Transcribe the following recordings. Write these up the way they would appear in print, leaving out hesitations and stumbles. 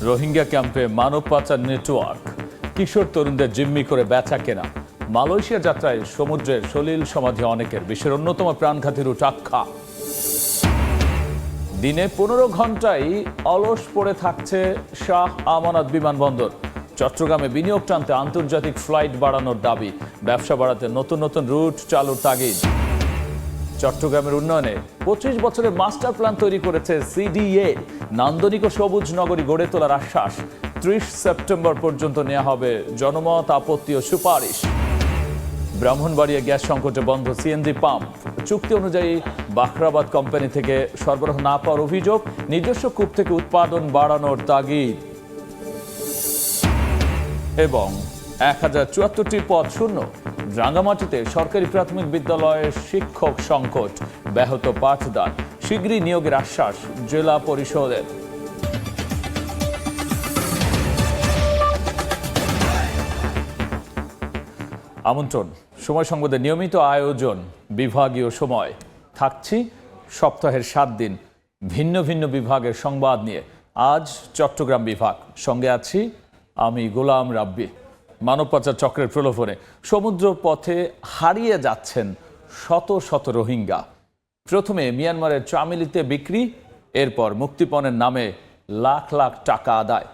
রোহিঙ্গা ক্যাম্পে মানব পাচার নেটওয়ার্ক, কিশোর তরুণদের জিম্মি করে বেচা কেনা। মালয়েশিয়া যাত্রায় সমুদ্রের সলিল সমাধি অনেকের, বিশ্বের অন্যতম প্রাণঘাতী রুট আখ্যা। দিনে 15 ঘন্টায় অলস পড়ে থাকছে শাহ আমানত বিমানবন্দর। চট্টগ্রামে বিনিয়োগ টানতে আন্তর্জাতিক ফ্লাইট বাড়ানোর দাবি, ব্যবসা বাড়াতে নতুন নতুন রুট চালুর তাগিদ। চট্টগ্রামের উন্নয়নে 25 বছরের মাস্টার প্ল্যান তৈরি করেছে সিডিএ। নান্দনিক ও সবুজ নগরী গড়ে তোলার আশ্বাস। 30 সেপ্টেম্বর পর্যন্ত নেওয়া হবে জনমত, আপত্তি ও সুপারিশ। ব্রাহ্মণবাড়িয়া গ্যাস সংকটে বন্ধ সিএনজি পাম্প। চুক্তি অনুযায়ী বাখরাবাদ কোম্পানি থেকে সরবরাহ না পাওয়ার অভিযোগ, নিজস্ব কূপ থেকে উৎপাদন বাড়ানোর তাগিদ। এবং 1074টি পদ শূন্য। রাঙ্গামাটিতে সরকারি প্রাথমিক বিদ্যালয়ের শিক্ষক সংকট, ব্যাহত পাঠদান, শীঘ্রই নিয়োগের আশ্বাস জেলা পরিষদের। আমন্ত্রণ সময় সংবাদের নিয়মিত আয়োজন বিভাগীয় সময়। থাকছি সপ্তাহের 7 দিন ভিন্ন ভিন্ন বিভাগের সংবাদ নিয়ে। আজ চট্টগ্রাম বিভাগ, সঙ্গে আছি আমি গোলাম রাব্বি। মানব পাচার চক্রের প্রলোভনে সমুদ্র পথে হারিয়ে যাচ্ছেন শত শত রোহিঙ্গা। প্রথমে মিয়ানমারের চামিলিতে বিক্রি, এরপর মুক্তিপণের নামে লাখ লাখ টাকা আদায়,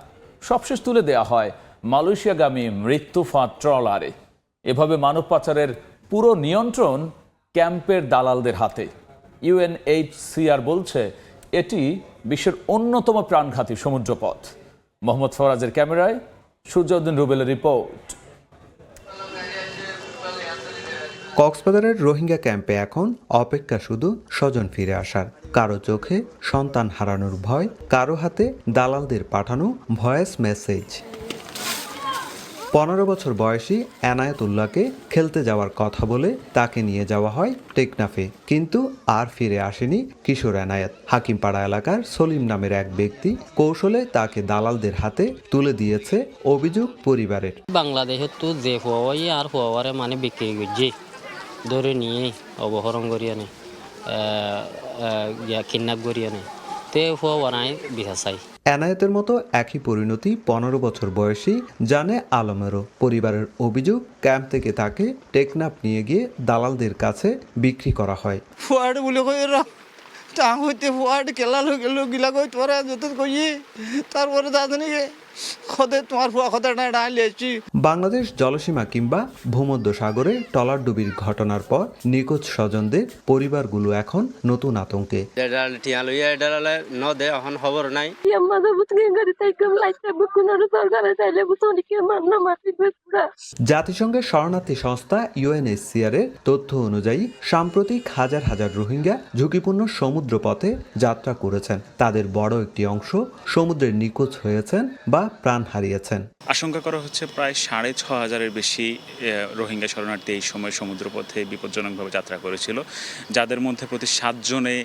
সবশেষ তুলে দেয়া হয় মালয়েশিয়াগামী মৃত্যুফাঁদ ট্রলারে। এভাবে মানব পাচারের পুরো নিয়ন্ত্রণ ক্যাম্পের দালালদের হাতে। ইউএনএইচসিআর বলছে এটি বিশ্বের অন্যতম প্রাণঘাতী সমুদ্রপথ। মোহাম্মদ ফরাজের ক্যামেরায় সুজাউদ্দিন রুবেলের রিপোর্ট। কক্সবাজারের রোহিঙ্গা ক্যাম্পে এখন অপেক্ষা শুধু স্বজন ফিরে আসার। কারো চোখে সন্তান হারানোর ভয়, কারো হাতে দালালদের পাঠানো ভয়েস মেসেজ। 15 বছর বয়সী এনায়েতুল্লাহকে খেলতে যাওয়ার কথা বলে তাকে নিয়ে যাওয়া হয় টেকনাফে, কিন্তু আর ফিরে আসেনি কিশোর এনায়েত। হাকিমপাড়া এলাকার সলিম নামের এক ব্যক্তি কৌশলে তাকে দালালদের হাতে তুলে দিয়েছে অভিযোগ পরিবারের। বাংলাদেশের তো যে হওয়াই আর হওয়ারে মানে বিক্রি করছে, ধরে নিয়ে অপহরণ করিয়ে নেই, কিডন্যাপ করিয়ে নেই, তে হওয়া নাই বিহা চাই। এনায়েতের মতো একই পরিণতি 15 বছর বয়সী জানে আলমেরও। পরিবারের অভিযোগ, ক্যাম্প থেকে তাকে টেকনাফ নিয়ে গিয়ে দালালদের কাছে বিক্রি করা হয়। ফুয়াড বলে কই টাং হইতে ফুয়াড কেলা গিলা কই তোরা যত কই, তারপরে দাদনিকে খদে তোমার ফুয়া খদাটা ডাইলে আসছি। বাংলাদেশ জলসীমা কিংবা ভূমধ্য সাগরে ট্রলারডুবির ঘটনার পর নিখোঁজ স্বজনদের পরিবারগুলো এখন নতুন আতঙ্কে। খবর নাই। জাতিসংঘের শরণার্থী সংস্থা ইউএনএইচসিআর এর তথ্য অনুযায়ী সাম্প্রতিক হাজার হাজার রোহিঙ্গা ঝুঁকিপূর্ণ সমুদ্রপথে যাত্রা করেছেন। তাদের বড় একটি অংশ সমুদ্রে নিখোঁজ হয়েছেন বা প্রাণ হারিয়েছেন। আশঙ্কা করা হচ্ছে প্রায় 6,500-এর বেশি রোহিঙ্গা শরণার্থী এই সময় সমুদ্রপথে বিপজ্জনকভাবে যাত্রা করেছিল, যাদের মধ্যে প্রতি 7 জনে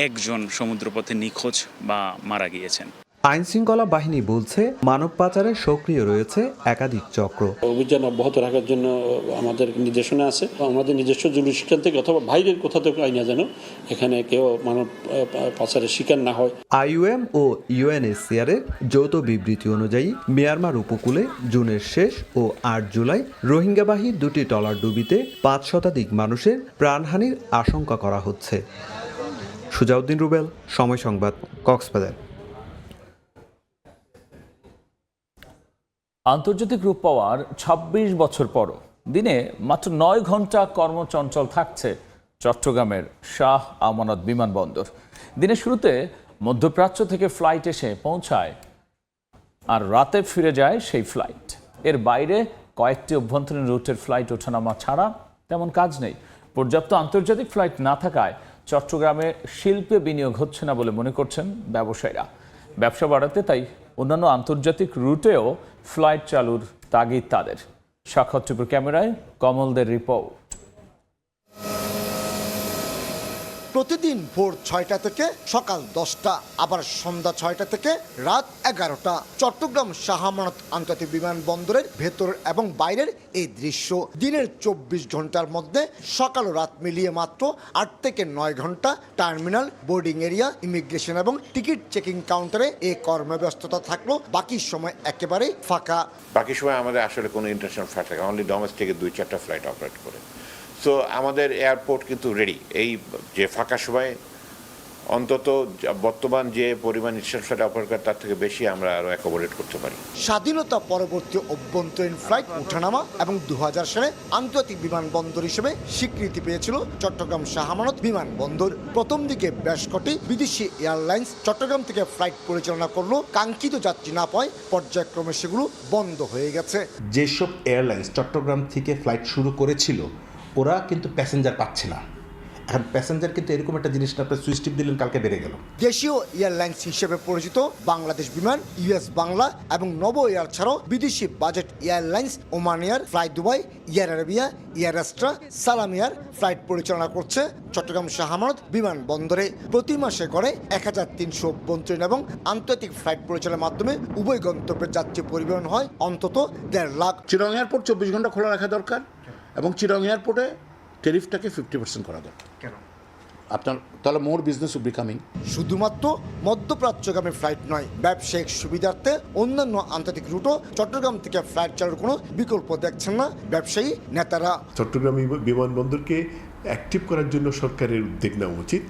1 জন সমুদ্রপথে নিখোঁজ বা মারা গিয়েছেন। আইনশৃঙ্খলা বাহিনী বলছে মানব পাচারে সক্রিয় রয়েছে একাধিক চক্র। অভিযান অব্যাহত রাখার জন্য আমাদের নির্দেশনা আছে। আমাদের নিজস্ব জুরিডিকশন থেকে অথবা বাইরের কোথা থেকে আইনা যেন এখানে কেউ মানব পাচারের শিকার না হয়। আইওএম ও ইউএনএইচসিআর এর যৌথ বিবৃতি অনুযায়ী মিয়ানমার উপকূলে জুনের শেষ ও 8 জুলাই রোহিঙ্গাবাহী 2টি ট্রলার ডুবিতে 5 শতাধিক মানুষের প্রাণহানির আশঙ্কা করা হচ্ছে। সুজাউদ্দিন রুবেল, সময় সংবাদ, কক্সবাজার। আন্তর্জাতিক রূপ পাওয়ার 26 বছর পরও দিনে মাত্র 9 ঘন্টা কর্মচঞ্চল থাকছে চট্টগ্রামের শাহ আমানত বিমানবন্দর। দিনের শুরুতে মধ্যপ্রাচ্য থেকে ফ্লাইট এসে পৌঁছায় আর রাতে ফিরে যায় সেই ফ্লাইট। এর বাইরে কয়েকটি অভ্যন্তরীণ রুটের ফ্লাইট ওঠানামা ছাড়া তেমন কাজ নেই। পর্যাপ্ত আন্তর্জাতিক ফ্লাইট না থাকায় চট্টগ্রামে শিল্পে বিনিয়োগ হচ্ছে না বলে মনে করছেন ব্যবসায়ীরা। ব্যবসা বাড়াতে তাই অন্যান্য আন্তর্জাতিক রুটেও ফ্লাইট চালুর তাগিদ তাদের। সাক্ষাৎ টিপুর ক্যামেরায় কমলদের রিপোর্ট। প্রতিদিন ভোর 6টা থেকে সকাল 10টা, আবার সন্ধ্যা 6টা থেকে রাত 11টা। চট্টগ্রাম শাহ আমানত আন্তর্জাতিক বিমানবন্দরের ভেতর এবং বাইরের এই দৃশ্য। দিনের 24 ঘন্টার মধ্যে সকাল ও রাত মিলিয়ে মাত্র 8 থেকে 9 ঘন্টা টার্মিনাল, বোর্ডিং এরিয়া, ইমিগ্রেশন এবং টিকিট চেকিং কাউন্টারে এই কর্মব্যস্ততা থাকলেও বাকি সময় একেবারে ফাঁকা। বাকি সময় আমাদের আসলে কোনো ইন্টারন্যাশনাল ফ্লাইট থাকে, অনলি ডোমেস্টিকে 2-4টা ফ্লাইট অপারেট করে। সো আমাদের এয়ারপোর্ট কিন্তু রেডি। এই যে ফাঁকা সময় অন্তত বর্তমান যে পরিমাণ ইন্টারন্যাশনাল ফ্লাইট অপারেট করে তার থেকে বেশি আমরা আরও অ্যাকোমোডেট করতে পারি। স্বাধীনতা পরবর্তী অভ্যন্তরীণ ফ্লাইট ওঠানামা এবং 2000 সালে আন্তর্জাতিক বিমানবন্দর হিসেবে স্বীকৃতি পেয়েছিল চট্টগ্রাম শাহ আমানত বিমানবন্দর। প্রথম দিকে বেশ কটি বিদেশি এয়ারলাইন্স চট্টগ্রাম থেকে ফ্লাইট পরিচালনা করলেও কাঙ্ক্ষিত যাত্রী না পাওয়ায় পর্যায়ক্রমে সেগুলো বন্ধ হয়ে গেছে। যেসব এয়ারলাইন্স চট্টগ্রাম থেকে ফ্লাইট শুরু করেছিল ওরা কিন্তু প্যাসেঞ্জার পাচ্ছে না। এখন প্যাসেঞ্জার কিন্তু এরকম একটা জিনিস না, আপনার সুইচ টিপ দিলেন কালকে বেড়ে গেল। দেশীয় এয়ারলাইন্স হিসেবে পরিচিত বাংলাদেশ বিমান, ইউএস বাংলা এবং নব এয়ার ছাড়াও বিদেশি budget airlines Oman Air, fly Dubai, Air Arabia, Air extra, Salam Air flight পরিচালনা করছে চট্টগ্রাম শাহ আমানত বিমানবন্দরে। প্রতি মাসে গড়ে 1300 অভ্যন্তরীণ এবং আন্তর্জাতিক ফ্লাইট পরিচালনার মাধ্যমে উভয় গন্তব্যের যাত্রী পরিবহন হয় অন্তত 1.5 লাখ। চিটাগং এয়ারপোর্ট 24 ঘন্টা খোলা রাখা দরকার এবং চিটাগং এয়ারপোর্টে ট্যারিফটাকে 50% করা দরকার। কেন? আপনার তাহলে মোর বিজনেস উইল বি কামিং। শুধুমাত্র মধ্যপ্রাচ্যগামী ফ্লাইট নয়, ব্যবসায়িক সুবিধার্থে অন্যান্য আন্তর্জাতিক রুটও চট্টগ্রাম থেকে ফ্লাইট চালুর কোনো বিকল্প দেখছেন না ব্যবসায়ী নেতারা। চট্টগ্রাম বিমানবন্দরকে অ্যাক্টিভ করার জন্য সরকারের উদ্যোগ নেওয়া উচিত।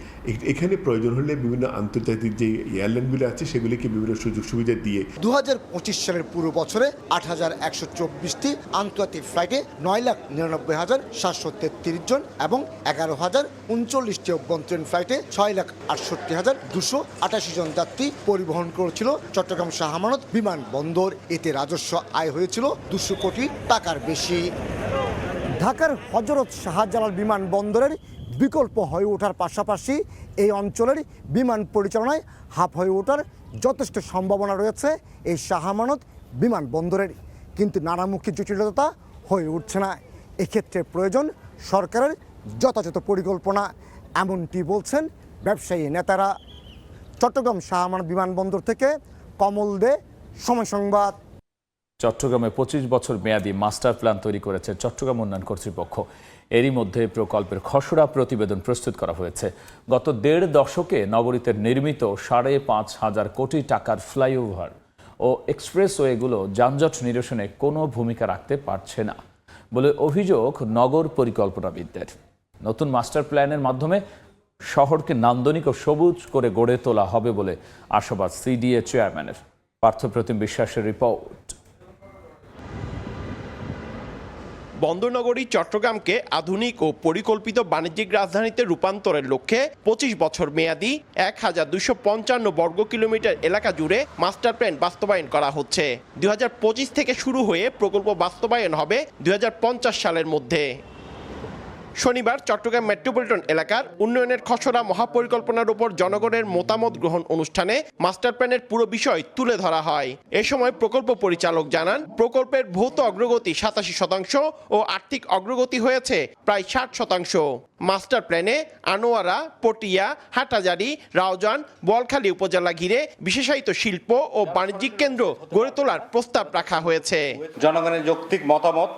এখানে প্রয়োজন হলে বিভিন্ন আন্তর্জাতিক যে এয়ারলাইনগুলো আছে সেগুলিকে বিভিন্ন সুযোগ সুবিধা দিয়ে 2025 সালের পুরো বছরে 8124টি আন্তর্জাতিক ফ্লাইটে 9,99,733 জন এবং 11,039টি অভ্যন্তরীণ ফ্লাইটে 6,68,288 জন যাত্রী পরিবহন করেছিল চট্টগ্রাম শাহ আমানত বিমানবন্দর। এতে রাজস্ব আয় হয়েছিল 200 কোটি টাকার বেশি। ঢাকার হযরত শাহজালাল বিমানবন্দরের বিকল্প হয়ে ওঠার পাশাপাশি এই অঞ্চলের বিমান পরিচালনায় হাব হয়ে ওঠার যথেষ্ট সম্ভাবনা রয়েছে এই শাহ আমানত বিমানবন্দরের, কিন্তু নানামুখী জটিলতা হয়ে উঠছে না। এক্ষেত্রে প্রয়োজন সরকারের যথাযথ পরিকল্পনা, এমনটি বলছেন ব্যবসায়ী নেতারা। চট্টগ্রাম শাহ আমানত বিমানবন্দর থেকে কমল দে, সময় সংবাদ। চট্টগ্রামে 25 বছর মেয়াদী মাস্টার প্ল্যান তৈরি করেছে চট্টগ্রাম উন্নয়ন কর্তৃপক্ষ। এরই মধ্যে প্রকল্পের খসড়া প্রতিবেদন প্রস্তুত করা হয়েছে। গত 1.5 দশকে নগরীতে নির্মিত 5,500 কোটি টাকার ফ্লাইওভার ও এক্সপ্রেসওয়েগুলো যানজট নিরসনে কোনো ভূমিকা রাখতে পারছে না বলে অভিযোগ নগর পরিকল্পনাবিদদের। নতুন মাস্টার প্ল্যানের মাধ্যমে শহরকে নান্দনিক ও সবুজ করে গড়ে তোলা হবে বলে আশাবাদ সিডিএ চেয়ারম্যানের। পার্থপ্রতিম বিশ্বাসের রিপোর্ট। বন্দরনগরী চট্টগ্রামকে আধুনিক ও পরিকল্পিত বাণিজ্যিক রাজধানীতে রূপান্তরের লক্ষ্যে 25 বছর মেয়াদী 1,255 বর্গ কিলোমিটার এলাকা জুড়ে মাস্টার প্ল্যান বাস্তবায়ন করা হচ্ছে। 2025 থেকে শুরু হয়ে প্রকল্প বাস্তবায়ন হবে 2050 সালের মধ্যে। শনিবার চট্টগ্রাম মেট্রোপলিটন এলাকার উন্নয়নের খসড়া মহাপরিকল্পনার উপর জনগণের মতামত গ্রহণ অনুষ্ঠানে মাস্টার প্ল্যানের পুরো বিষয় তুলে ধরা হয়। এ সময় প্রকল্প পরিচালক জানান, প্রকল্পের ভৌত অগ্রগতি 87% ও আর্থিক অগ্রগতি হয়েছে প্রায় 60%। মাস্টার প্ল্যানে আনোয়ারা, পটিয়া, হাটহাজারী, রাউজান, বোয়ালখালী উপজেলা ঘিরে বিশেষায়িত শিল্প ও বাণিজ্যিক কেন্দ্র গড়ে তোলার প্রস্তাব রাখা হয়েছে। জনগণের যৌক্তিক মতামত,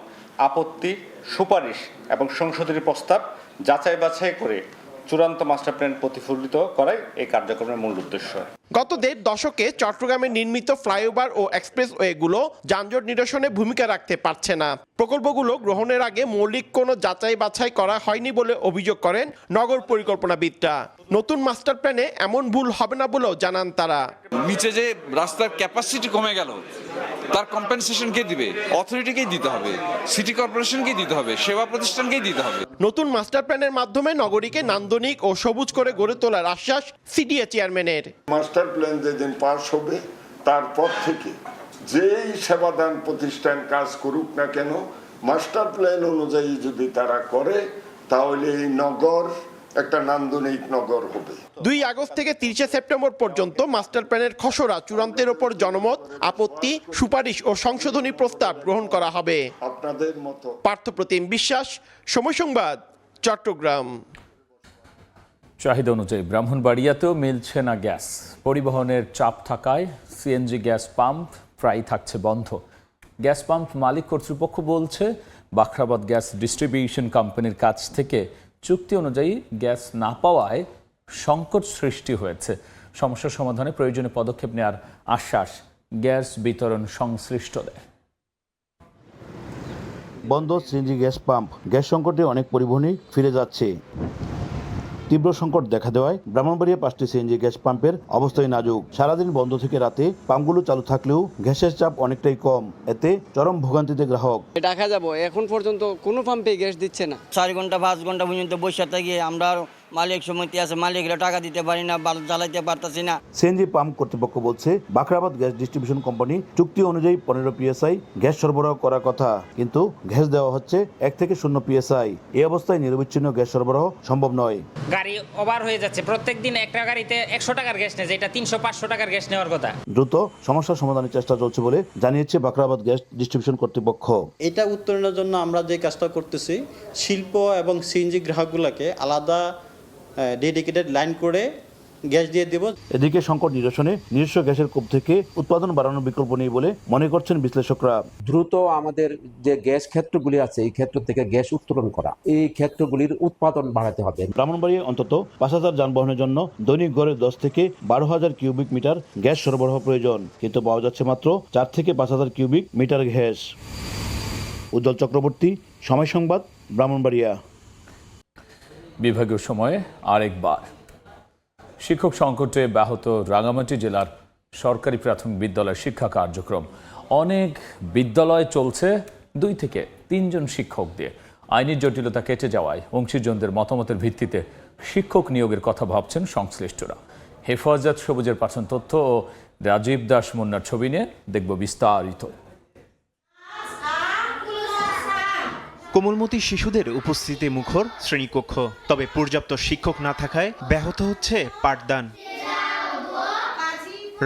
আপত্তি, সুপারিশ এবং সংশোধনী প্রস্তাব যাচাই বাছাই করে চূড়ান্ত মাস্টার প্ল্যান প্রতিফলিত করাই এই কার্যক্রমের মূল উদ্দেশ্য। গত 1.5 দশকে চট্টগ্রামে নির্মিত ফ্লাইওভার ও এক্সপ্রেসওয়েগুলো যানজট নিরসনে ভূমিকা রাখতে পারছে না। প্রকল্পগুলো গ্রহণের আগে মৌলিক কোনো যাচাই বাছাই করা হয়নি বলে অভিযোগ করেন নগর পরিকল্পনাবিদরা। নতুন মাস্টার প্ল্যানে এমন ভুল হবে না বলেও জানান তারা। নিচে যে রাস্তার ক্যাপাসিটি কমে গেল তার কম্পেনসেশন কে দিবে? অথরিটিকেই দিতে হবে, সিটি কর্পোরেশনকেই দিতে হবে, সেবা প্রতিষ্ঠানকেই দিতে হবে। নতুন মাস্টার প্ল্যানের মাধ্যমে নগরীকে নান্দনিক ও সবুজ করে গড়ে তোলার আশ্বাস সিডিএ চেয়ারম্যানের। মাস্টার প্ল্যান যেদিন পাস হবে তারপর থেকে যেই সেবাদান প্রতিষ্ঠান কাজ করুক না কেন, মাস্টার প্ল্যান অনুযায়ী যদি তারা করে তাহলে এই নগর একটা নান্দনিক নগর হবে। 2 আগস্ট থেকে 30 সেপ্টেম্বর পর্যন্ত মাস্টার প্ল্যানের খসড়া চূড়ান্তের ওপর জনমত, আপত্তি, সুপারিশ ও সংশোধনী প্রস্তাব গ্রহণ করা হবে। আপনাদের মতো পার্থপ্রতিম বিশ্বাস, সময় সংবাদ, চট্টগ্রাম। চাহিদা অনুযায়ী ব্রাহ্মণবাড়িয়াতেও মিলছে না গ্যাস। পরিবহনের চাপ থাকায় সিএনজি গ্যাস পাম্প প্রায় থাকছে বন্ধ। গ্যাস পাম্প মালিক কর্তৃপক্ষ বলছে বাখরাবাদ গ্যাস ডিস্ট্রিবিউশন কোম্পানির কাছ থেকে চুক্তি অনুযায়ী গ্যাস না পাওয়ায় সংকট সৃষ্টি হয়েছে। সমস্যা সমাধানে প্রয়োজনীয় পদক্ষেপ নেওয়ার আশ্বাস গ্যাস বিতরণ সংশ্লিষ্টদের। বন্ধ সিএনজি গ্যাস পাম্প, গ্যাস সংকটে অনেক পরিবহনই ফিরে যাচ্ছে। তীব্র সংকট দেখা দেওয়ায় ব্রাহ্মণবাড়িয়া 5টি সিএনজি গ্যাস পাম্পের অবস্থায় নাজুক। সারাদিন বন্ধ থেকে রাতে পাম্পগুলো চালু থাকলেও গ্যাসের চাপ অনেকটাই কম, এতে চরম ভোগান্তিতে গ্রাহক। ঢাকা যাব, এখন পর্যন্ত কোনো পাম্পে গ্যাস দিচ্ছে না। 4 ঘন্টা 5 ঘন্টা পর্যন্ত বসে থাকি আমরা। মালিক সমিতি আছে, মালিকরা টাকা দিতে পারি না, জ্বালাইতে পারতাছি না। সিএনজি পাম্প কর্তৃপক্ষ বলছে বাখরাবাদ গ্যাস ডিস্ট্রিবিউশন কোম্পানি চুক্তি অনুযায়ী 15 PSI গ্যাস সরবরাহ করার কথা, কিন্তু গ্যাস দেওয়া হচ্ছে 1 থেকে 0 PSI। এই অবস্থায় নিরবিচ্ছিন্ন গ্যাস সরবরাহ সম্ভব নয়। গাড়ি ওভার হয়ে যাচ্ছে, প্রত্যেকদিন একটা গাড়িতে 100 টাকার গ্যাস নেয়, যেটা 300-500 টাকার গ্যাস নেওয়ার কথা। দ্রুত সমস্যার সমাধানের চেষ্টা চলছে বলে জানিয়েছে বাখরাবাদ গ্যাস ডিস্ট্রিবিউশন কর্তৃপক্ষ। এটা উত্তরণের জন্য আমরা যে কাজটা করতেছি, শিল্প এবং সিএনজি গ্রাহকগুলোকে আলাদা ডেডিকেটেড লাইন করে গ্যাস দিয়ে দেব। এদিকে সংকট নিরসনে নিজস্ব গ্যাসের কূপ থেকে উৎপাদন বাড়ানোর বিকল্প নেই বলে মনে করছেন বিশ্লেষকরা। দ্রুত আমাদের যে গ্যাস ক্ষেত্রগুলি আছে এই ক্ষেত্র থেকে গ্যাস উত্তোলন করা, এই ক্ষেত্রগুলির উৎপাদন বাড়াতে হবে। ব্রাহ্মণবাড়িয়ায় অন্তত 5000 যানবাহনের জন্য দৈনিক গড়ে 10 থেকে 12,000 কিউবিক মিটার গ্যাস সরবরাহ প্রয়োজন, কিন্তু পাওয়া যাচ্ছে মাত্র 4 থেকে 5,000 কিউবিক মিটার গ্যাস। উজ্জ্বল চক্রবর্তী, সময় সংবাদ, ব্রাহ্মণবাড়িয়া। বিভাগীয় সময়ে আরেকবার শিক্ষক সংকটে ব্যাহত রাঙ্গামাটি জেলার সরকারি প্রাথমিক বিদ্যালয়ের শিক্ষা কার্যক্রম। অনেক বিদ্যালয় চলছে 2 থেকে 3 জন শিক্ষক দিয়ে। আইনি জটিলতা কেটে যাওয়ায় অংশীজনদের মতামতের ভিত্তিতে শিক্ষক নিয়োগের কথা ভাবছেন সংশ্লিষ্টরা। হেফাজত সবুজের পাঠানো তথ্য ও রাজীব দাস মুন্নার ছবি নিয়ে দেখব বিস্তারিত। কোমলমতি শিশুদের উপস্থিতি মুখর শ্রেণীকক্ষ, তবে পর্যাপ্ত শিক্ষক না থাকায় ব্যাহত হচ্ছে পাঠদান।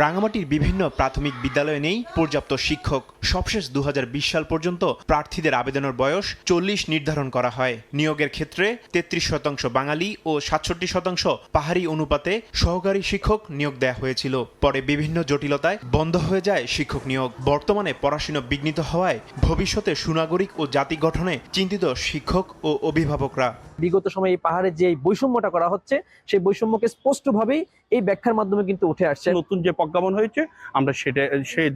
রাঙামাটির বিভিন্ন প্রাথমিক বিদ্যালয়ে নেই পর্যাপ্ত শিক্ষক। সবশেষ 2020 সাল পর্যন্ত প্রার্থীদের আবেদনের বয়স 40 নির্ধারণ করা হয়। নিয়োগের ক্ষেত্রে 33% বাঙালি ও 67% পাহাড়ি অনুপাতে সহকারী শিক্ষক নিয়োগ দেয়া হয়েছিল। পরে বিভিন্ন জটিলতায় বন্ধ হয়ে যায় শিক্ষক নিয়োগ। বর্তমানে পড়াশোনা বিঘ্নিত হওয়ায় ভবিষ্যতে সুনাগরিক ও জাতি গঠনে চিন্তিত শিক্ষক ও অভিভাবকরা। বিগত সময়ে এই পাহাড়ে যে বৈষম্যটা করা হচ্ছে, সেই বৈষম্যকে স্পষ্টভাবেই এই ব্যাখ্যার মাধ্যমে কিন্তু উঠে আসছে। নতুন যে প্রজ্ঞাপন হয়েছে, আমরা সেই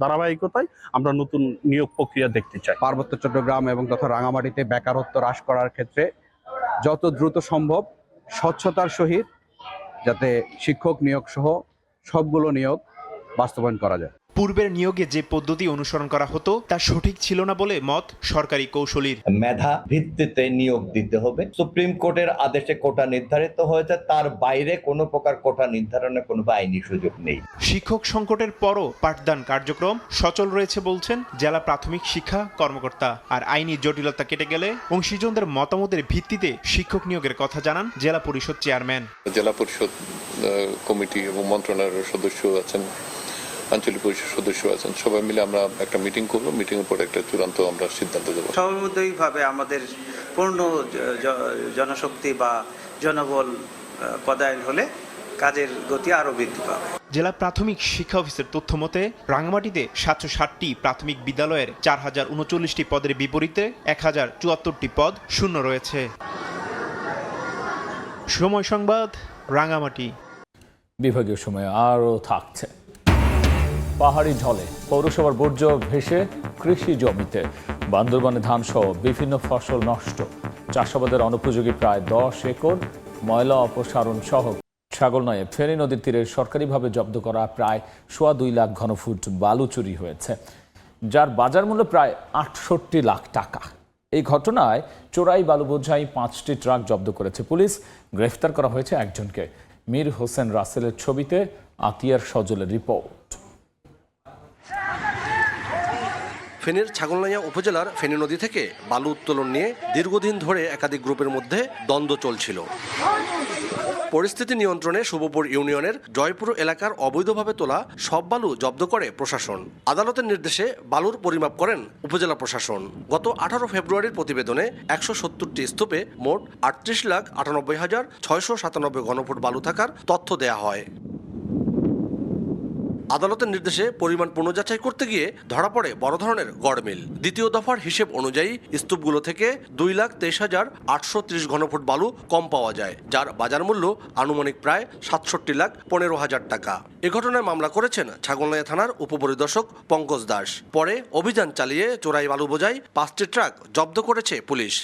ধারাবাহিকতায় আমরা নতুন নিয়োগ প্রক্রিয়া দেখতে চাই। পার্বত্য চট্টগ্রাম এবং তথা রাঙামাটিতে বেকারত্ব হ্রাস করার ক্ষেত্রে যত দ্রুত সম্ভব স্বচ্ছতার সহিত যাতে শিক্ষক নিয়োগ সহ সবগুলো নিয়োগ বাস্তবায়ন করা যায়। পূর্বের নিয়োগে যে পদ্ধতি অনুসরণ করা হতো তা সঠিক ছিল না বলে মত সরকারি কৌশলীর। মেধা ভিত্তিতে নিয়োগ দিতে হবে। সুপ্রিম কোর্টের আদেশে কোটা নির্ধারিত হয়েছে, তার বাইরে কোনো প্রকার কোটা নির্ধারণের কোনো আইনি সুযোগ নেই। শিক্ষক সংকটের পরও পাঠদান কার্যক্রম সচল রয়েছে বলছেন জেলা প্রাথমিক শিক্ষা কর্মকর্তা। আর আইনি জটিলতা কেটে গেলে অংশীজনদের মতামতের ভিত্তিতে শিক্ষক নিয়োগের কথা জানান জেলা পরিষদ চেয়ারম্যান। জেলা পরিষদ কমিটি এবং মন্ত্রণালয়ের সদস্য আছেন, আঞ্চলিক পরিষদ সদস্য আছেন, সবাই মিলে আমরা একটা মিটিং করবো। মিটিং এর পরে একটা চূড়ান্ত আমরা সিদ্ধান্ত দেবো। সর্বমতভাবে আমাদের পূর্ণ জনশক্তি বা জনবল পদায়ন হলে কাজের গতি আরো বৃদ্ধি পাবে। জেলা প্রাথমিক শিক্ষা অফিসের তথ্য মতে রাঙ্গামাটিতে 760টি প্রাথমিক বিদ্যালয়ের 4039টি পদের বিপরীতে 1074টি পদ শূন্য রয়েছে। সময় সংবাদ, রাঙ্গামাটি। বিভাগীয় সময়ে আরও থাকছে। পাহাড়ি ঢলে পৌরসভার বর্জ্য ভেসে কৃষি জমিতে। বান্দরবানে ধান সহ বিভিন্ন ফসল নষ্ট। চাষাবাদের অনুপযোগী প্রায় 10 একর। ময়লা অপসারণ সহ ছাগলনয়ে ফেনী নদীর তীরে সরকারিভাবে জব্দ করা প্রায় 2.25 লাখ ঘনফুট বালু চুরি হয়েছে, যার বাজার মূল্য প্রায় 68 লাখ টাকা। এই ঘটনায় চোরাই বালু বোঝাই 5টি ট্রাক জব্দ করেছে পুলিশ। গ্রেফতার করা হয়েছে একজনকে। মীর হোসেন রাসেলের ছবিতে আতিয়ার সজলের রিপোর্ট। ফেনীর ছাগলনাইয়া উপজেলার ফেনী নদী থেকে বালু উত্তোলন নিয়ে দীর্ঘদিন ধরে একাধিক গ্রুপের মধ্যে দ্বন্দ্ব চলছিল। পরিস্থিতি নিয়ন্ত্রণে শুভপুর ইউনিয়নের জয়পুর এলাকার অবৈধভাবে তোলা সব বালু জব্দ করে প্রশাসন। আদালতের নির্দেশে বালুর পরিমাপ করেন উপজেলা প্রশাসন। গত 18 ফেব্রুয়ারির প্রতিবেদনে 170টি স্তূপে মোট 38,98,697 ঘনফুট বালু থাকার তথ্য দেয়া হয়। আদালতের নির্দেশে পরিমাণ পুনর্যাচাই করতে গিয়ে ধরা পড়ে বড় ধরনের গড়মিল। দ্বিতীয় দফার হিসেব অনুযায়ী স্তূপগুলো থেকে 2,23,830 ঘনফুট বালু কম পাওয়া যায়, যার বাজার মূল্য আনুমানিক প্রায় 67,15,000 টাকা। এ ঘটনায় মামলা করেছেন ছাগলনাইয়া থানার উপপরিদর্শক পঙ্কজ দাস। পরে অভিযান চালিয়ে চোরাই বালু বোঝাই 5টি ট্রাক জব্দ করেছে পুলিশ।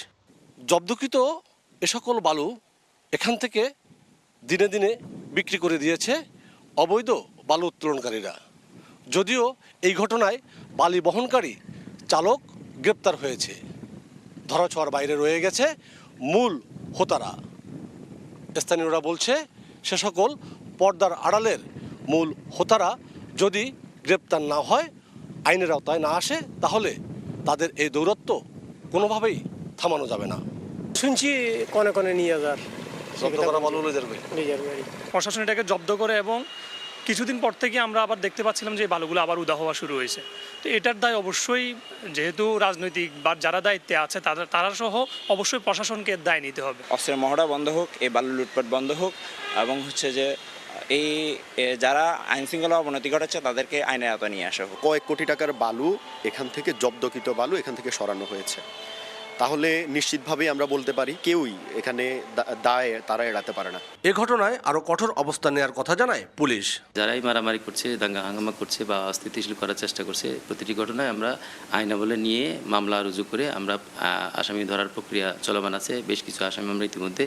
জব্দকৃত এ সকল বালু এখান থেকে দিনে দিনে বিক্রি করে দিয়েছে অবৈধ বালু উত্তোলনকারীরা। যদিও এই ঘটনায় বালি বহনকারী চালক গ্রেপ্তার হয়েছে, ধরাছোঁয়ার বাইরে রয়ে গেছে মূল হোতারা। স্থানীয়রা বলছে সে সকল পর্দার আড়ালের মূল হোতারা যদি গ্রেপ্তার না হয়, আইনের আওতায় না আসে, তাহলে তাদের এই দৌরত্ব কোনোভাবেই থামানো যাবে না। শুনছি কনে কনে নিয়ে যার প্রশাসন এটাকে জব্দ করে এবং কিছুদিন পর থেকে আমরা আবার দেখতে পাচ্ছিলাম যে বালুগুলো আবার উদা হওয়া শুরু হয়েছে। তো এটার দায় অবশ্যই, যেহেতু রাজনৈতিক বা যারা দায়িত্বে আছে তারা সহ অবশ্যই প্রশাসনকে দায় নিতে হবে। অস্ত্রের মহড়া বন্ধ হোক, এই বালু লুটপাট বন্ধ হোক, এবং হচ্ছে যে এই যারা আইন শৃঙ্খলা অবনতি ঘটাচ্ছে তাদেরকে আইনের আওতায় নিয়ে আসা হোক। কয়েক কোটি টাকার বালু এখান থেকে জব্দকৃত বালু এখান থেকে সরানো হয়েছে, তাহলে নিশ্চিতভাবেই আমরা বলতে পারি কেউই এখানে দায় তারা এড়াতে পারে না। এ ঘটনায় আরো কঠোর অবস্থান নেওয়ার কথা জানায় পুলিশ। যারাই মারামারি করছে, দাঙ্গা হাঙ্গামা করছে বা অস্থিতিশীল করার চেষ্টা করছে, প্রতিটি ঘটনায় আমরা আইনাবলে নিয়ে মামলা রুজু করে আমরা আসামি ধরার প্রক্রিয়া চলমান আছে। বেশ কিছু আসামি আমরা ইতিমধ্যে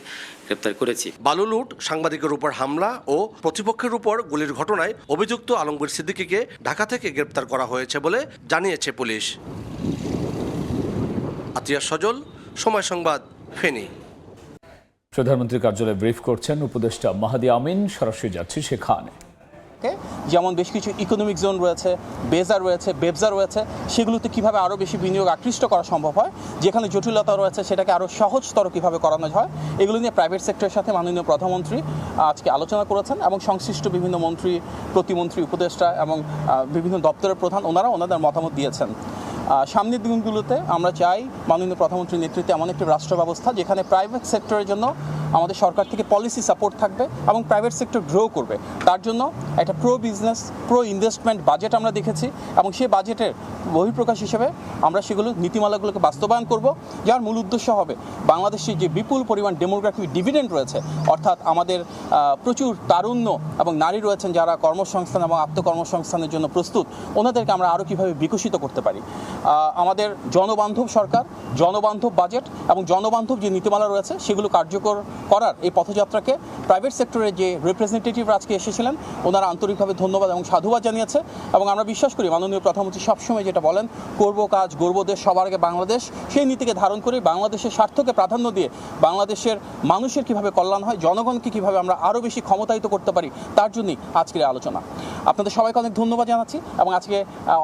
গ্রেপ্তার করেছি। বালু লুট, সাংবাদিকের উপর হামলা ও প্রতিপক্ষের উপর গুলির ঘটনায় অভিযুক্ত আলমগীর সিদ্দিকীকে ঢাকা থেকে গ্রেপ্তার করা হয়েছে বলে জানিয়েছে পুলিশ। আতিয়া সজল, সময় সংবাদ, ফেনী। প্রধানমন্ত্রীর কার্যালয়ে ব্রিফ করছেন উপদেষ্টা মাহাদি আমিন। সরাসরি যাচ্ছি সেখানে। যেমন বেশ কিছু ইকোনমিক জোন রয়েছে, বেজার রয়েছে, বেবজা রয়েছে, সেগুলোতে কিভাবে আরও বেশি বিনিয়োগ আকৃষ্ট করা সম্ভব হয়, যেখানে জটিলতা রয়েছে সেটাকে আরও সহজতর কিভাবে করানো হয়, এগুলো নিয়ে প্রাইভেট সেক্টরের সাথে মাননীয় প্রধানমন্ত্রী আজকে আলোচনা করেছেন এবং সংশ্লিষ্ট বিভিন্ন মন্ত্রী, প্রতিমন্ত্রী, উপদেষ্টা এবং বিভিন্ন দপ্তরের প্রধান ওনাদের মতামত দিয়েছেন। সামনের দিনগুলোতে আমরা চাই মাননীয় প্রধানমন্ত্রীর নেতৃত্বে এমন একটি রাষ্ট্র ব্যবস্থা যেখানে প্রাইভেট সেক্টরের জন্য আমাদের সরকার থেকে পলিসি সাপোর্ট থাকবে এবং প্রাইভেট সেক্টর গ্রো করবে। তার জন্য একটা pro business, pro investment budget আমরা দেখেছি এবং সেই বাজেটের বহিঃপ্রকাশ হিসেবে আমরা সেগুলো নীতিমালাগুলোকে বাস্তবায়ন করব, যার মূল উদ্দেশ্য হবে বাংলাদেশের যে বিপুল পরিমাণ ডেমোগ্রাফিক ডিভিডেন্ড রয়েছে, অর্থাৎ আমাদের প্রচুর তারুণ্য এবং নারী রয়েছেন যারা কর্মসংস্থান এবং আত্মকর্মসংস্থানের জন্য প্রস্তুত, ওনাদেরকে আমরা আরও কীভাবে বিকশিত করতে পারি। আমাদের জনবান্ধব সরকার, জনবান্ধব বাজেট এবং জনবান্ধব যে নীতিমালা রয়েছে সেগুলো কার্যকর করার এই পথযাত্রাকে প্রাইভেট সেক্টরের যে রিপ্রেজেন্টেটিভরা আজকে এসেছিলেন ওনারা আন্তরিকভাবে ধন্যবাদ এবং সাধুবাদ জানিয়েছে। এবং আমরা বিশ্বাস করি মাননীয় প্রধানমন্ত্রী সবসময় যেটা বলেন, করব কাজ, গর্ব দেশ, সবার আগে বাংলাদেশ, সেই নীতিকে ধারণ করে বাংলাদেশের স্বার্থকে প্রাধান্য দিয়ে বাংলাদেশের মানুষের কীভাবে কল্যাণ হয়, জনগণকে কীভাবে আমরা আরও বেশি ক্ষমতায়িত করতে পারি, তার জন্যই আজকের আলোচনা। আপনাদের সবাইকে অনেক ধন্যবাদ জানাচ্ছি এবং আজকে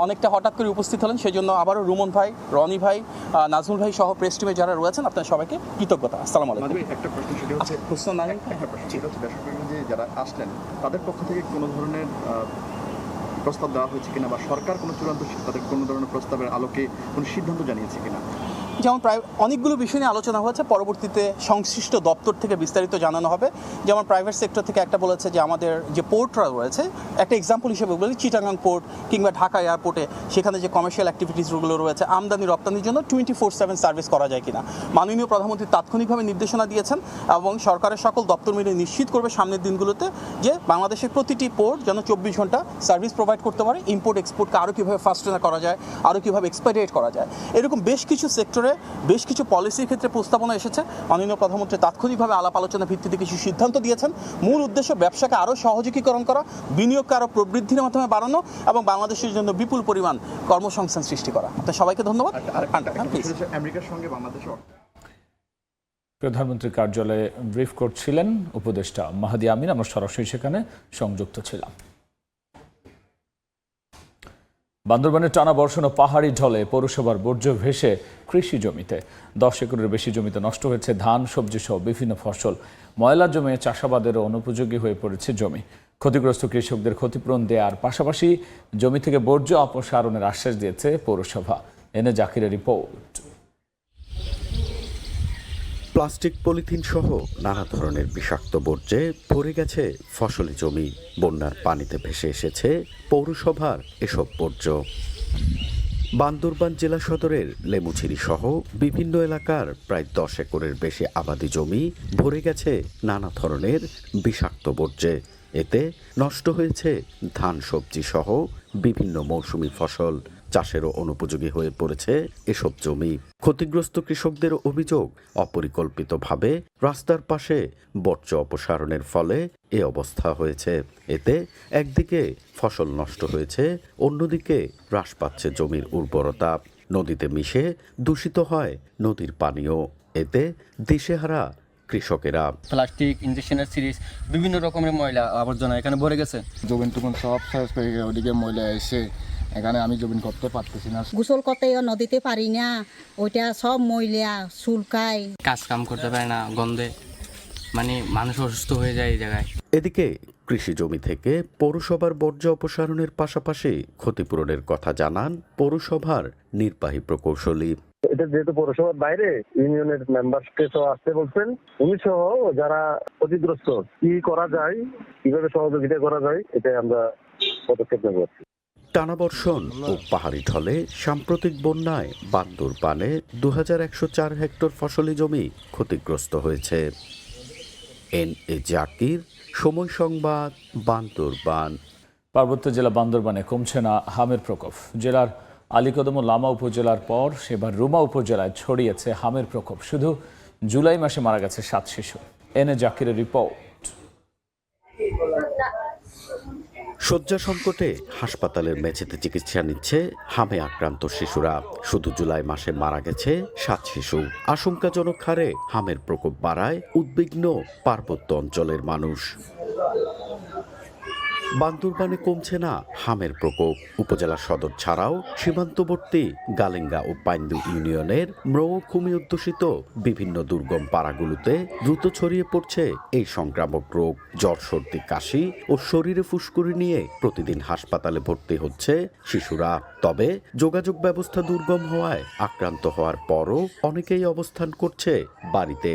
অনেকটা হঠাৎ করে উপস্থিত হলেন, সেই জন্য আবারও রুমন ভাই, রনি ভাই, নাজমুল ভাই সহ প্রেস টিমে যারা রয়েছেন আপনাদের সবাইকে কৃতজ্ঞতা। আসসালামু আলাইকুম। একটা প্রশ্ন, সেটা হচ্ছে যারা আসলেন তাদের পক্ষ থেকে কোনো ধরনের প্রস্তাব দেওয়া হয়েছে কিনা বা সরকার কোনো চূড়ান্ত তাদের কোনো ধরনের প্রস্তাবের আলোকে কোনো সিদ্ধান্ত জানিয়েছে কিনা? যেমন প্রায় অনেকগুলো বিষয় নিয়ে আলোচনা হয়েছে, পরবর্তীতে সংশ্লিষ্ট দপ্তর থেকে বিস্তারিত জানানো হবে। যেমন প্রাইভেট সেক্টর থেকে একটা বলেছে যে আমাদের যে পোর্টরা রয়েছে, একটা এক্সাম্পল হিসেবে বলি চিটাগাং পোর্ট কিংবা ঢাকা এয়ারপোর্টে সেখানে যে কমার্শিয়াল অ্যাক্টিভিটিসগুলো রয়েছে আমদানি রপ্তানির জন্য 24/7 সার্ভিস করা যায় কিনা। মাননীয় প্রধানমন্ত্রী তাৎক্ষণিকভাবে নির্দেশনা দিয়েছেন এবং সরকারের সকল দপ্তর মিলে নিশ্চিত করবে সামনের দিনগুলোতে যে বাংলাদেশের প্রতিটি পোর্ট যেন 24 ঘন্টা সার্ভিস প্রোভাইড করতে পারে। ইম্পোর্ট এক্সপোর্টকে আরও কীভাবে ফাস্টেনার করা যায়, আরও কীভাবে এক্সপাইরেট করা যায়, এরকম বেশ কিছু সেক্টরে বেশ কিছু পলিসির ক্ষেত্রে প্রস্তাবনা এসেছে। মাননীয় প্রধানমন্ত্রী তাৎক্ষণিকভাবে আলাপ আলোচনার ভিত্তিতে কিছু সিদ্ধান্ত দিয়েছেন। মূল উদ্দেশ্য ব্যবসাকে আরও সহযোগীকরণ করা, বিনিয়োগকে আরও প্রবৃদ্ধির মাধ্যমে বাড়ানো এবং বাংলাদেশের জন্য বিপুল পরিমাণ কর্মসংস্থান সৃষ্টি করা। আপনার সবাইকে ধন্যবাদ। আমেরিকার সঙ্গে বাংলাদেশের প্রধানমন্ত্রীর কার্যালয়ে ব্রিফ করছিলেন উপদেষ্টা মাহাদি আমিন। আমরা সরাসরি সেখানে সংযুক্ত ছিলাম। বান্দরবানের টানা বর্ষণ ও পাহাড়ি ঢলে পৌরসভার বর্জ্য ভেসে কৃষি জমিতে 10 একরের বেশি জমিতে নষ্ট হয়েছে ধান, সবজি সহ বিভিন্ন ফসল। ময়লা জমে চাষাবাদেরও অনুপযোগী হয়ে পড়েছে জমি। ক্ষতিগ্রস্ত কৃষকদের ক্ষতিপূরণ দেওয়ার পাশাপাশি জমি থেকে বর্জ্য অপসারণের আশ্বাস দিয়েছে পৌরসভা। এনে জাকিরের রিপোর্ট। প্লাস্টিক, পলিথিন সহ নানা ধরনের বিষাক্ত বর্জ্যে ভরে গেছে ফসলি জমি। বন্যার পানিতে ভেসে এসেছে পৌরসভার এসব বর্জ্য। বান্দরবান জেলা সদরের লেমুছিরি সহ বিভিন্ন এলাকার প্রায় 10 একরের বেশি আবাদি জমি ভরে গেছে নানা ধরনের বিষাক্ত বর্জ্যে। এতে নষ্ট হয়েছে ধান, সবজি সহ বিভিন্ন মৌসুমি ফসল। চাষেরও অনুপযোগী হয়ে পড়েছে এসব জমি। ক্ষতিগ্রস্ত কৃষকদের অভিযোগ, অপরিকল্পিতভাবে রাস্তার পাশে বর্জ্য অপসারণের ফলে এ অবস্থা হয়েছে। এতে একদিকে ফসল নষ্ট হয়েছে, অন্যদিকে হ্রাস পাচ্ছে জমির উর্বরতা। নদীতে মিশে দূষিত হয় নদীর পানিও। এতে দিশেহারা কৃষকেরা। প্লাস্টিক, ইঞ্জেকশনের সিরিজ, বিভিন্ন রকমের ময়লা আবর্জনা এখানে ভরে গেছে। জমিন টুকুন সব শেষ হয়ে গেছে, ওদিকে ময়লা এসে এখানে আমি জমিন করতে পারতেছি না। গোসল করতে নদীতে পারি না, ওইটা সব ময়লা চুলকায়। কাজ কাম করতে পারে না, গন্ধে মানে মানুষ অসুস্থ হয়ে যায় এই জায়গায়। এদিকে কৃষি জমি থেকে পৌরসভার বর্জ্য অপসারণের পাশাপাশি ক্ষতিপূরণের কথা জানান পৌরসভার নির্বাহী প্রকৌশলী। এটা যেহেতু পৌরসভার বাইরে, ইউনিয়নের মেম্বারকে তো আসতে বলছেন, উনি সহ যারা ক্ষতিগ্রস্ত কি করা যায়, কিভাবে সহযোগিতা করা যায়, এটাই আমরা পদক্ষেপ নেব। টানা বর্ষণ ও পাহাড়ি ঢলে সাম্প্রতিক বন্যায় বান্দরবানে 2104 হেক্টর ফসলি জমি ক্ষতিগ্রস্ত হয়েছে। এনএ জাকির, সময় সংবাদ, বান্দরবান। পার্বত্য জেলা বান্দরবানে কমছে না হামের প্রকোপ। জেলার আলীকদম ও লামা উপজেলার পর সেবার রুমা উপজেলায় ছড়িয়েছে হামের প্রকোপ। শুধু জুলাই মাসে মারা গেছে 7 শিশু। এনে জাকিরের রিপোর্ট। শয্যা সংকটে হাসপাতালের মেঝেতে চিকিৎসা নিচ্ছে হামে আক্রান্ত শিশুরা। শুধু জুলাই মাসে মারা গেছে 7 শিশু। আশঙ্কাজনক হারে হামের প্রকোপ বাড়ায় উদ্বিগ্ন পার্বত্য অঞ্চলের মানুষ। বান্দরবানে কমছে না হামের প্রকোপ। উপজেলা সদর ছাড়াও সীমান্তবর্তী গালেঙ্গা ও পাইন্দু ইউনিয়নের মৌখুমি অধ্যুষিত বিভিন্ন দুর্গম পাড়াগুলোতে দ্রুত ছড়িয়ে পড়ছে এই সংক্রামক রোগ। জ্বর, সর্দি, কাশি ও শরীরে ফুসকুড়ি নিয়ে প্রতিদিন হাসপাতালে ভর্তি হচ্ছে শিশুরা। তবে যোগাযোগ ব্যবস্থা দুর্গম হওয়ায় আক্রান্ত হওয়ার পরও অনেকেই অবস্থান করছে বাড়িতে।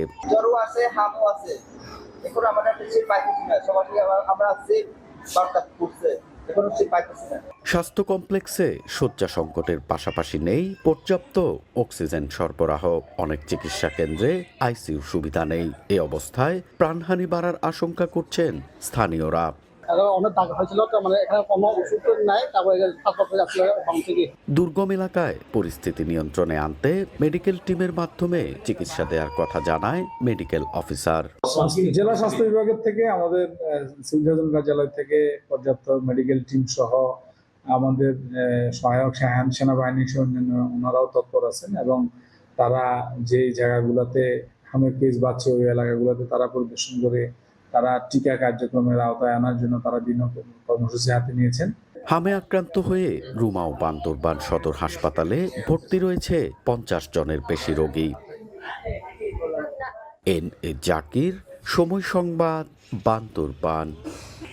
স্বাস্থ্য কমপ্লেক্সে শয্যা সংকটের পাশাপাশি নেই পর্যাপ্ত অক্সিজেন সরবরাহ। অনেক চিকিৎসা কেন্দ্রে আইসিইউ সুবিধা নেই। এ অবস্থায় প্রাণহানি বাড়ার আশঙ্কা করছেন স্থানীয়রা। দুর্গম এলাকায় পরিস্থিতি নিয়ন্ত্রণে আনতে মেডিকেল টিমের মাধ্যমে চিকিৎসা দেওয়ার কথা জানায় মেডিকেল অফিসার। জেলা স্বাস্থ্য বিভাগের থেকে আমাদের সিভিল সার্জন কার্যালয় থেকে পর্যাপ্ত মেডিকেল টিম সহ আমাদের সহায়ক সেনাবাহিনী সহ অন্যান্য ওনারাও তৎপর আছেন এবং তারা যে জায়গাগুলোতে হামের কেস বাড়ছে ওই এলাকাগুলোতে তারা পরিদর্শন করে তারা টিকা কার্যক্রমের আওতায় আনার জন্য তারা বিভিন্ন কর্মসূচি হাতে নিয়েছেন। হামে আক্রান্ত হয়ে রুমা ও বান্দরবান সদর হাসপাতালে ভর্তি রয়েছে 50 জনের বেশি রোগী। এনএ জাকির, সময় সংবাদ, বান্দরবান।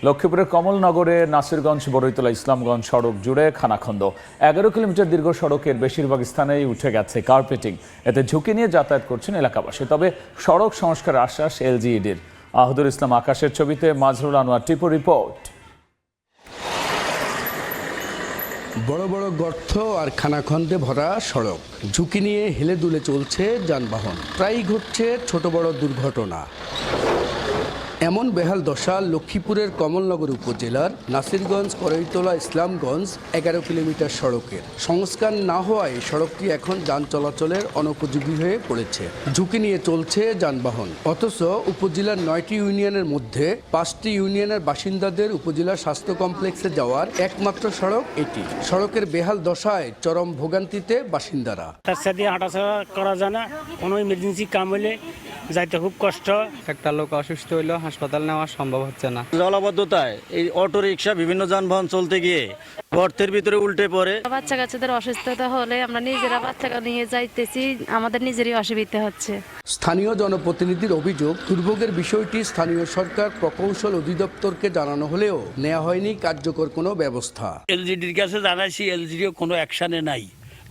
লক্ষ্মীপুরের কমলনগরে নাসিরগঞ্জ বড়ইতলা ইসলামগঞ্জ সড়ক জুড়ে খানাখন্দ। 11 কিলোমিটার দীর্ঘ সড়কের বেশিরভাগ স্থানেই উঠে গেছে কার্পেটিং। এতে ঝুঁকি নিয়ে যাতায়াত করছেন এলাকাবাসী। তবে সড়ক সংস্কার আশ্বাস এলজিইডির। আহদুল ইসলাম আকাশের ছবিতে মাজরুল আনোয়ার টিপু রিপোর্ট। বড় বড় গর্ত আর খানাখন্দে ভরা সড়ক, ঝুঁকি নিয়ে হেলে দুলে চলছে যানবাহন। প্রায়ই ঘটছে ছোট বড় দুর্ঘটনা। এমন বেহাল দশা লক্ষ্মীপুরের কমলনগর উপজেলার নাসিরগঞ্জ করইতলা ইসলামগঞ্জ 11 কিলোমিটার সড়কের। সংস্কার না হওয়ায় সড়কটি এখন যান চলাচলের অনুপযোগী হয়ে পড়েছে। ঝুঁকি নিয়ে চলছে যানবাহন। অথচ উপজেলার 9টি ইউনিয়নের মধ্যে 5টি ইউনিয়নের বাসিন্দাদের উপজেলা স্বাস্থ্য কমপ্লেক্সে যাওয়ার একমাত্র সড়ক এটি। সড়কের বেহাল দশায় চরম ভোগান্তিতে বাসিন্দারা। রাস্তা দিয়ে হাঁটাচলা করা যায় না, কোনো ইমার্জেন্সি কাম হলে যাইতে খুব কষ্ট। একটা লোক অসুস্থ হইলো হাসপাতাল নেওয়া সম্ভব হচ্ছে না। জলাবদ্ধতায় এই অটো রিক্সা বিভিন্ন যানবাহন চলতে গিয়ে গর্তের ভিতরে উল্টে পড়ে। বাচ্চা কাচ্চাদের অসুস্থতা হলে আমরা নিজেরা বাচ্চাকে নিয়ে যাইতেছি, আমাদের নিজেরই অসুবিধা হচ্ছে। স্থানীয় জনপ্রতিনিধির অভিযোগ, দুর্ভোগের বিষয়টি স্থানীয় সরকার প্রকৌশল অধিদপ্তরকে জানানো হলেও নেওয়া হয়নি কার্যকর কোনো ব্যবস্থা। এলজিডির কাছে জানাইছি, এলজিডিও কোনো অ্যাকশনে নাই।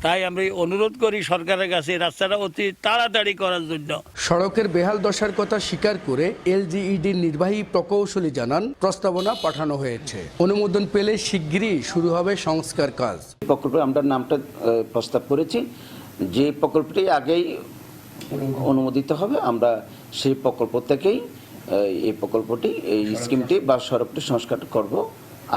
তাই আমরা অনুরোধ করি সরকারের কাছে রাস্তাটা অতি তাড়াতাড়ি করার জন্য। সড়কের বেহাল দশার কথা স্বীকার করে এলজিইডির নির্বাহী প্রকৌশলী জানান, প্রস্তাবনা পাঠানো হয়েছে, অনুমোদন পেলে শিগগিরই শুরু হবে সংস্কার কাজ। প্রকল্পে আমরা নামটা প্রস্তাব করেছি, যে প্রকল্পটি আগেই অনুমোদিত হবে, আমরা সেই প্রকল্প থেকেই এই প্রকল্পটি, এই স্কিমটি বা সড়কটি সংস্কার করব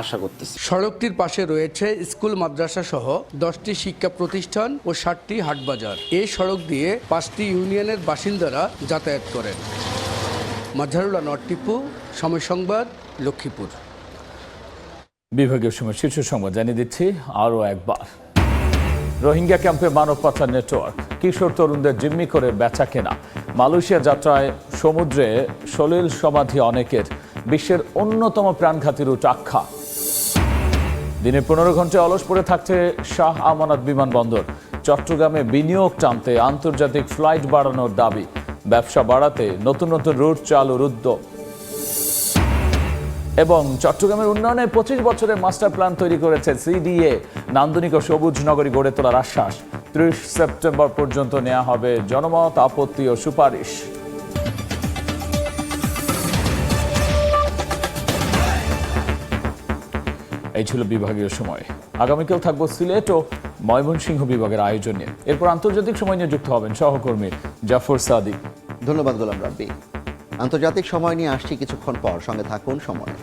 আশা করতেছি। সড়কটির পাশে রয়েছে স্কুল, মাদ্রাসা সহ 10টি শিক্ষা প্রতিষ্ঠান ও 60টি হাটবাজার। এই সড়ক দিয়ে 5টি ইউনিয়নের বাসিন্দারা যাতায়াত করেন। মাজহারুল আনোয়ার টিপু, সময় সংবাদ, লক্ষ্মীপুর। বিভাগীয় সময় শীর্ষ সংবাদ জানিয়ে দিচ্ছি আরও একবার। রোহিঙ্গা ক্যাম্পে মানব পাচার নেটওয়ার্ক, কিশোর তরুণদের জিম্মি করে বেচা কেনা, মালয়েশিয়া যাত্রায় সমুদ্রে সলিল সমাধি অনেকের, বিশ্বের অন্যতম প্রাণঘাতী রুট আখ্যা। দিনে 15 ঘন্টা অলস পড়ে থাকছে শাহ আমানত বিমানবন্দর। চট্টগ্রামে বিনিয়োগ টানতে আন্তর্জাতিক ফ্লাইট বাড়ানোর দাবি, ব্যবসা বাড়াতে নতুন নতুন রুট চালুর উদ্যোগ। এবং চট্টগ্রামের উন্নয়নে 25 বছরের মাস্টার প্ল্যান তৈরি করেছে সিডিএ, নান্দনিক ও সবুজ নগরী গড়ে তোলার আশ্বাস। 30 সেপ্টেম্বর পর্যন্ত নেওয়া হবে জনমত, আপত্তি ও সুপারিশ। এই ছিল বিভাগীয় সময়। আগামীকাল থাকবো সিলেট ও ময়মনসিংহ বিভাগের আয়োজন নিয়ে। এরপর আন্তর্জাতিক সময় নিয়ে যুক্ত হবেন সহকর্মী জাফর সাদিক। ধন্যবাদ গোলাম রাব্বি। আন্তর্জাতিক সময় নিয়ে আসছি কিছুক্ষণ পর, সঙ্গে থাকুন সময়।